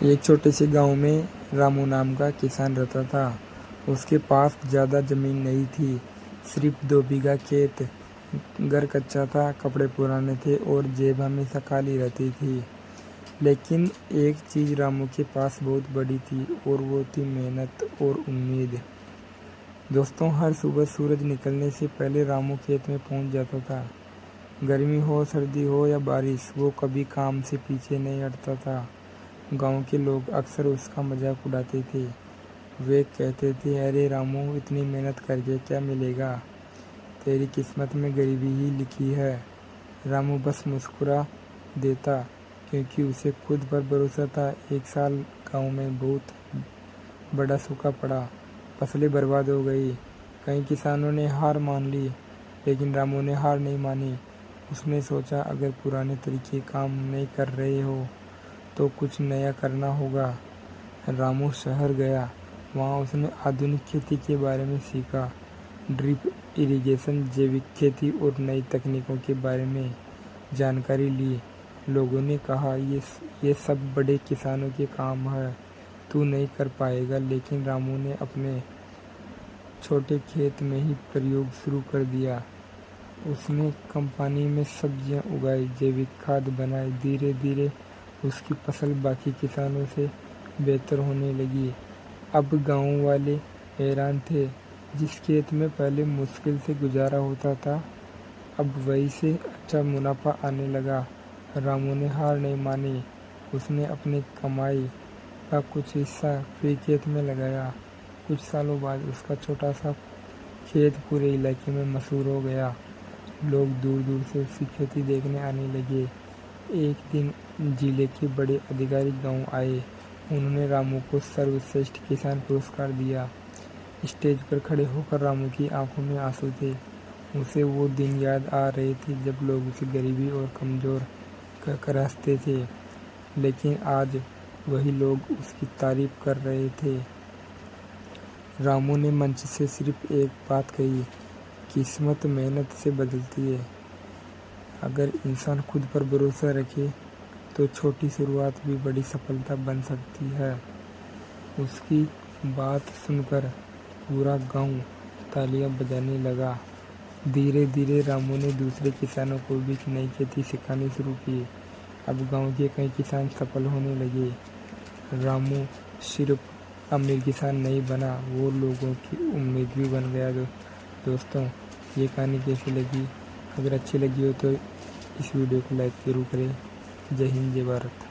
एक छोटे से गांव में रामू नाम का किसान रहता था। उसके पास ज़्यादा ज़मीन नहीं थी, सिर्फ 2 बीघा खेत। घर कच्चा था, कपड़े पुराने थे और जेब हमेशा खाली रहती थी। लेकिन एक चीज़ रामू के पास बहुत बड़ी थी और वो थी मेहनत और उम्मीद। दोस्तों, हर सुबह सूरज निकलने से पहले रामू खेत में पहुंच जाता था। गर्मी हो, सर्दी हो या बारिश, वो कभी काम से पीछे नहीं हटता था। गांव के लोग अक्सर उसका मजाक उड़ाते थे। वे कहते थे, अरे रामू, इतनी मेहनत करके क्या मिलेगा? तेरी किस्मत में गरीबी ही लिखी है। रामू बस मुस्कुरा देता, क्योंकि उसे खुद पर भरोसा था। एक साल गांव में बहुत बड़ा सूखा पड़ा, फसलें बर्बाद हो गई। कई किसानों ने हार मान ली, लेकिन रामू ने हार नहीं मानी। उसने सोचा, अगर पुराने तरीके काम नहीं कर रहे हो तो कुछ नया करना होगा। रामू शहर गया। वहाँ उसने आधुनिक खेती के बारे में सीखा, ड्रिप इरिगेशन, जैविक खेती और नई तकनीकों के बारे में जानकारी ली। लोगों ने कहा, ये सब बड़े किसानों के काम है, तू नहीं कर पाएगा। लेकिन रामू ने अपने छोटे खेत में ही प्रयोग शुरू कर दिया। उसने कंपनी में सब्जियां उगाई, जैविक खाद बनाई। धीरे धीरे उसकी फसल बाकी किसानों से बेहतर होने लगी। अब गांव वाले हैरान थे। जिस खेत में पहले मुश्किल से गुजारा होता था, अब वही से अच्छा मुनाफा आने लगा। रामू ने हार नहीं मानी। उसने अपनी कमाई का कुछ हिस्सा फिर खेत में लगाया। कुछ सालों बाद उसका छोटा सा खेत पूरे इलाके में मशहूर हो गया। लोग दूर दूर से उसकी खेती देखने आने लगे। एक दिन जिले के बड़े अधिकारी गांव आए। उन्होंने रामू को सर्वश्रेष्ठ किसान पुरस्कार दिया। स्टेज पर खड़े होकर रामू की आंखों में आंसू थे। उसे वो दिन याद आ रहे थे जब लोग उसे गरीबी और कमज़ोर कहकर हंसते थे। लेकिन आज वही लोग उसकी तारीफ कर रहे थे। रामू ने मंच से सिर्फ एक बात कही, किस्मत मेहनत से बदलती है। अगर इंसान खुद पर भरोसा रखे तो छोटी शुरुआत भी बड़ी सफलता बन सकती है। उसकी बात सुनकर पूरा गांव तालियां बजाने लगा। धीरे धीरे रामू ने दूसरे किसानों को भी नई खेती सिखानी शुरू की। अब गांव के कई किसान सफल होने लगे। रामू सिर्फ अमीर किसान नहीं बना, वो लोगों की उम्मीद भी बन गया। दोस्तों, ये कहानी कैसी लगी? अगर अच्छी लगी हो तो इस वीडियो को लाइक जरूर करें। जय हिंद, जय भारत।